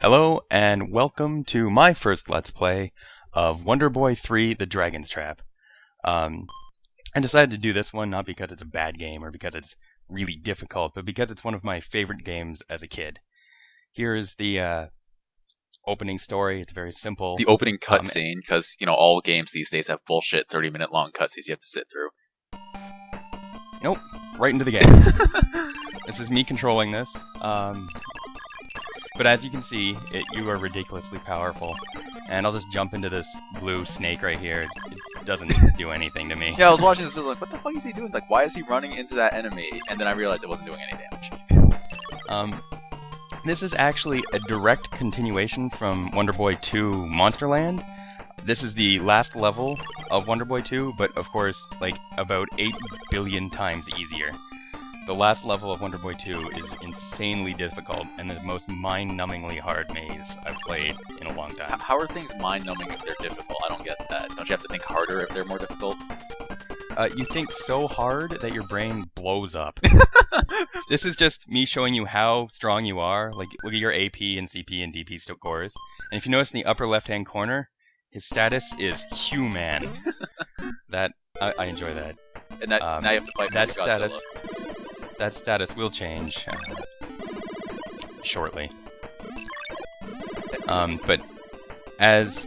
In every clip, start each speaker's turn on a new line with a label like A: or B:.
A: Hello, and welcome to my first Let's Play of Wonderboy 3: The Dragon's Trap. I decided to do this one not because it's a bad game or because it's really difficult, but because it's one of my favorite games as a kid. Here is the opening story. It's very simple.
B: The opening cutscene, because, all games these days have bullshit 30-minute long cutscenes you have to sit through.
A: Nope, right into the game. This is me controlling this. But as you can see, you are ridiculously powerful. And I'll just jump into this blue snake right here. It doesn't do anything to me.
B: Yeah, I was watching this video like, what the fuck is he doing? Like, why is he running into that enemy? And then I realized it wasn't doing any damage.
A: This is actually a direct continuation from Wonderboy 2 Monsterland. This is the last level of Wonderboy 2, but of course, like, about 8 billion times easier. The last level of Wonderboy 2 is insanely difficult, and the most mind-numbingly hard maze I've played in a long time.
B: How are things mind-numbing if they're difficult? I don't get that. Don't you have to think harder if they're more difficult?
A: You think so hard that your brain blows up. This is just me showing you how strong you are. Like, look at your AP and CP and DP scores. And if you notice in the upper left-hand corner, his status is human. I enjoy that.
B: And now you have to fight
A: that
B: Godzilla.
A: status. That status will change shortly. But as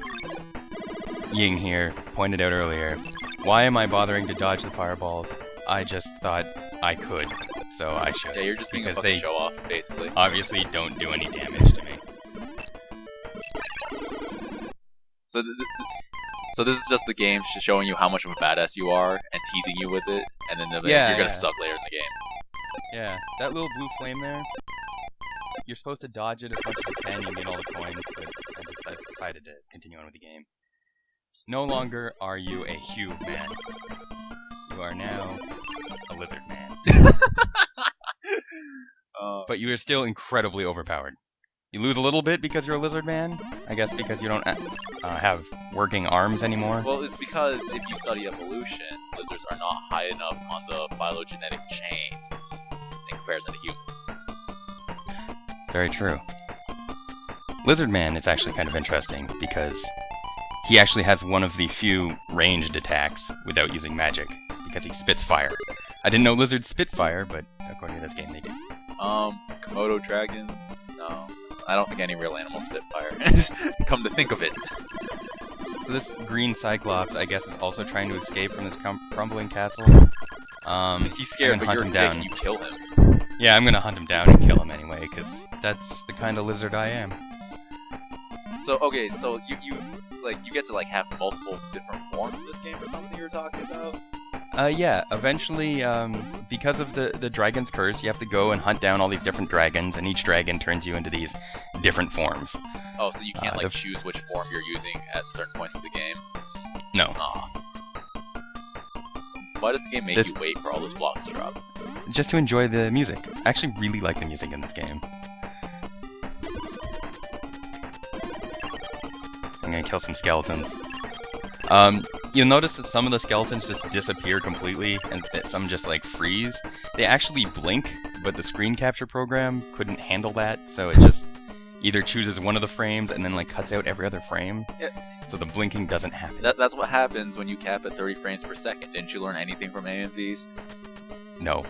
A: Ying here pointed out earlier, why am I bothering to dodge the fireballs? I just thought I could, so I should.
B: Yeah, you're just being a fucking show-off, basically.
A: Obviously don't do any damage to me.
B: So this is just the game showing you how much of a badass you are and teasing you with it, and then you're gonna suck later in the game.
A: Yeah, that little blue flame there, you're supposed to dodge it as much as you can and get all the coins, but I decided to continue on with the game. No longer are you a human. You are now a lizard man. But you are still incredibly overpowered. You lose a little bit because you're a lizard man, I guess because you don't have working arms anymore.
B: Well, it's because if you study evolution, lizards are not high enough on the phylogenetic chain in comparison to humans.
A: Very true. Lizard Man is actually kind of interesting because he actually has one of the few ranged attacks without using magic, because he spits fire. I didn't know lizards spit fire, but according to this game they do.
B: Komodo dragons? No. I don't think any real animals spit fire. Come to think of it.
A: So this green Cyclops, I guess, is also trying to escape from this crumbling castle.
B: He's scared, but you're a dick and you kill him.
A: Yeah, I'm gonna hunt him down and kill him anyway, because that's the kind of lizard I am.
B: So, okay, so you get to, have multiple different forms in this game or something you were talking about?
A: Yeah, eventually, because of the dragon's curse, you have to go and hunt down all these different dragons, and each dragon turns you into these different forms.
B: Oh, so you can't, choose which form you're using at certain points of the game?
A: No.
B: Aw. Why does the game make you wait for all those blocks to drop?
A: Just to enjoy the music. I actually really like the music in this game. I'm gonna kill some skeletons. You'll notice that some of the skeletons just disappear completely, and that some just, freeze. They actually blink, but the screen capture program couldn't handle that, so it just either chooses one of the frames and then, cuts out every other frame.
B: Yeah.
A: So the blinking doesn't happen.
B: That's what happens when you cap at 30 frames per second. Didn't you learn anything from AMVs?
A: No.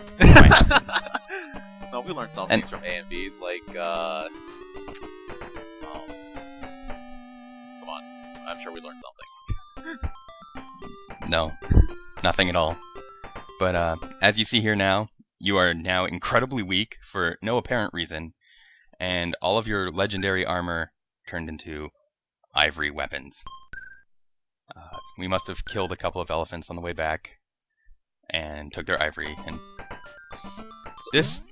B: No, we learned some things from AMVs, come on. I'm sure we learned something.
A: No. Nothing at all. But, as you see here now, you are now incredibly weak for no apparent reason, and all of your legendary armor turned into ivory weapons. We must have killed a couple of elephants on the way back, and took their ivory, and this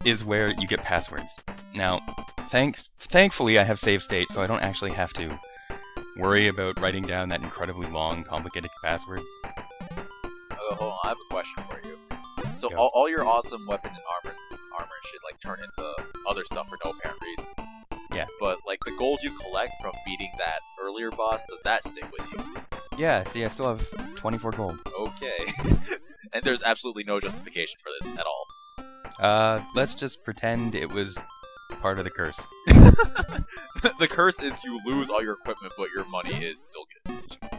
A: is where you get passwords. Now, thankfully I have save state, so I don't actually have to worry about writing down that incredibly long, complicated password.
B: Hold on, I have a question for you. So all your awesome weapon and armor should turn into other stuff for no apparent reason.
A: Yeah.
B: But the gold you collect from beating that earlier boss, does that stick with you?
A: Yeah, see, I still have 24 gold.
B: Okay. And there's absolutely no justification for this at all.
A: Let's just pretend it was part of the curse.
B: The curse is you lose all your equipment, but your money is still good.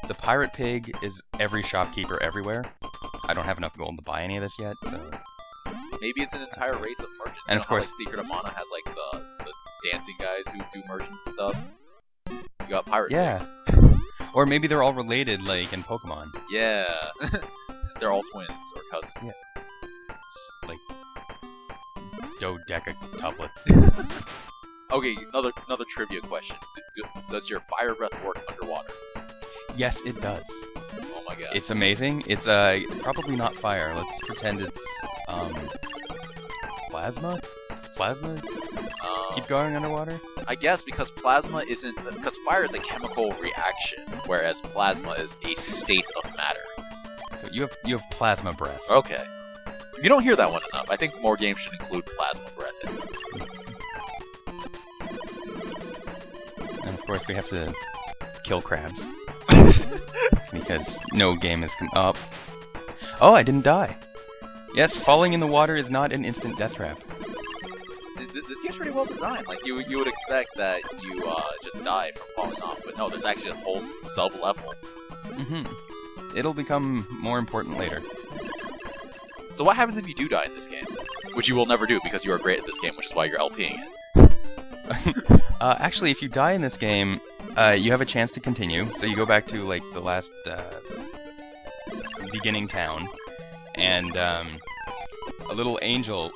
A: The pirate pig is every shopkeeper everywhere. I don't have got gold to buy any of this yet, so...
B: Maybe it's an entire race of merchants.
A: And of course,
B: like, Secret of Mana has like the dancing guys who do merchant stuff. You got pirate pigs.
A: Or maybe they're all related, like in Pokemon.
B: Yeah. They're all twins or cousins.
A: Yeah. It's like dodeca-tuplets.
B: Okay, another trivia question. Does your fire breath work underwater?
A: Yes, it does.
B: Oh my god.
A: It's amazing. It's probably not fire. Let's pretend it's plasma? It's plasma? Keep going underwater?
B: I guess because because fire is a chemical reaction, whereas plasma is a state of matter.
A: So you have plasma breath.
B: Okay. You don't hear that one enough. I think more games should include plasma breath in it.
A: And of course we have to kill crabs. Because no game is up. Oh, I didn't die. Yes, falling in the water is not an instant death trap.
B: This game's pretty well designed. Like, you would expect that you just die from falling off, but no, there's actually a whole sub-level.
A: Mm-hmm. It'll become more important later.
B: So what happens if you do die in this game? Which you will never do because you are great at this game, which is why you're LPing it.
A: Actually, if you die in this game, you have a chance to continue. So you go back to, like, the last beginning town, and a little angel...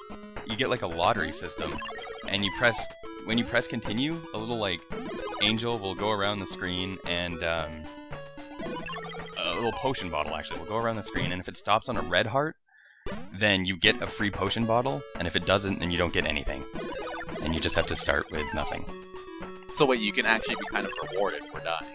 A: You get like a lottery system, and when you press continue, a little like angel will go around the screen, and a little potion bottle actually will go around the screen, and if it stops on a red heart, then you get a free potion bottle, and if it doesn't, then you don't get anything, and you just have to start with nothing.
B: So wait, you can actually be kind of rewarded for dying.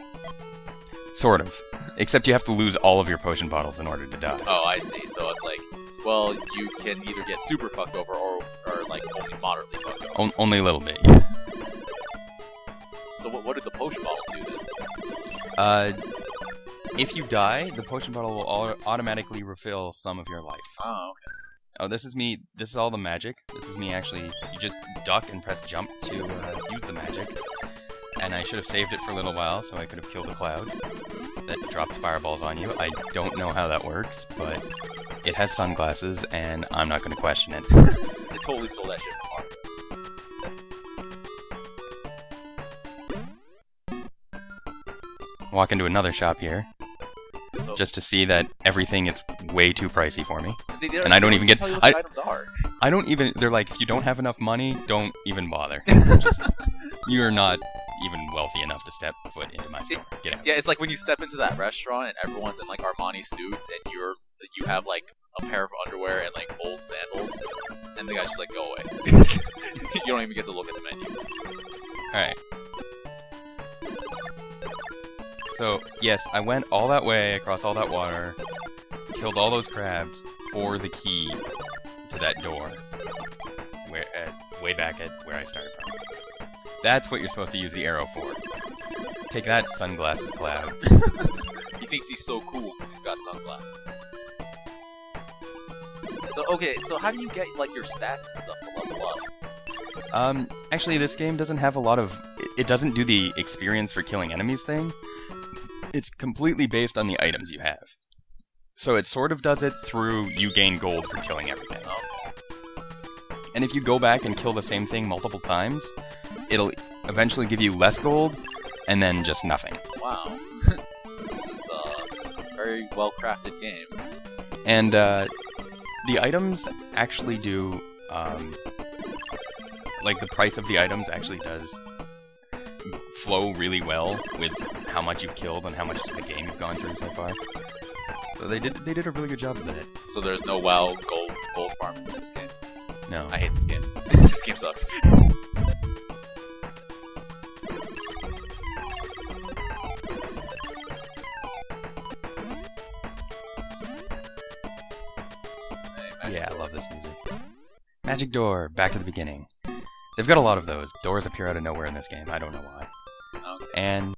A: Sort of. Except you have to lose all of your potion bottles in order to die.
B: Oh, I see. So it's like, well, you can either get super fucked over or like only moderately fucked over.
A: Only a little bit, yeah.
B: So what did the potion bottles do then?
A: If you die, the potion bottle will automatically refill some of your life.
B: Oh, okay.
A: Oh, this is me. This is all the magic. This is me actually. You just duck and press jump to use the magic. And I should have saved it for a little while so I could have killed a cloud that drops fireballs on you. I don't know how that works, but it has sunglasses, and I'm not going to question it.
B: They totally stole that shit from Mario.
A: Walk into another shop here, just to see that everything is way too pricey for me. And I don't even get...
B: Tell you what the items are.
A: I don't even... They're like, if you don't have enough money, don't even bother. You're not even wealthy enough to step foot into my store. Get out.
B: Yeah, it's like when you step into that restaurant and everyone's in like Armani suits and you have like a pair of underwear and like old sandals, and the guy's just like, go away. You don't even get to look at the menu.
A: Alright. So, yes, I went all that way, across all that water, killed all those crabs for the key to that door, way back at where I started from. That's what you're supposed to use the arrow for. Take that, sunglasses cloud.
B: He thinks he's so cool because he's got sunglasses. So, okay, so how do you get, like, your stats and stuff to level up?
A: Actually, this game doesn't have a lot of... It doesn't do the experience for killing enemies thing. It's completely based on the items you have. So it sort of does it through you gain gold for killing everything.
B: Okay.
A: And if you go back and kill the same thing multiple times, it'll eventually give you less gold, and then just nothing.
B: Wow. This is a very well-crafted game.
A: And, the items actually do, like, the price of the items actually does flow really well with how much you've killed and how much of the game you've gone through so far. So they did a really good job of it.
B: So there's no WoW gold farming in this game?
A: No.
B: I hate this game. This game sucks.
A: Yeah, I love this music. Magic door, back to the beginning. They've got a lot of those. Doors appear out of nowhere in this game. I don't know why.
B: Okay.
A: And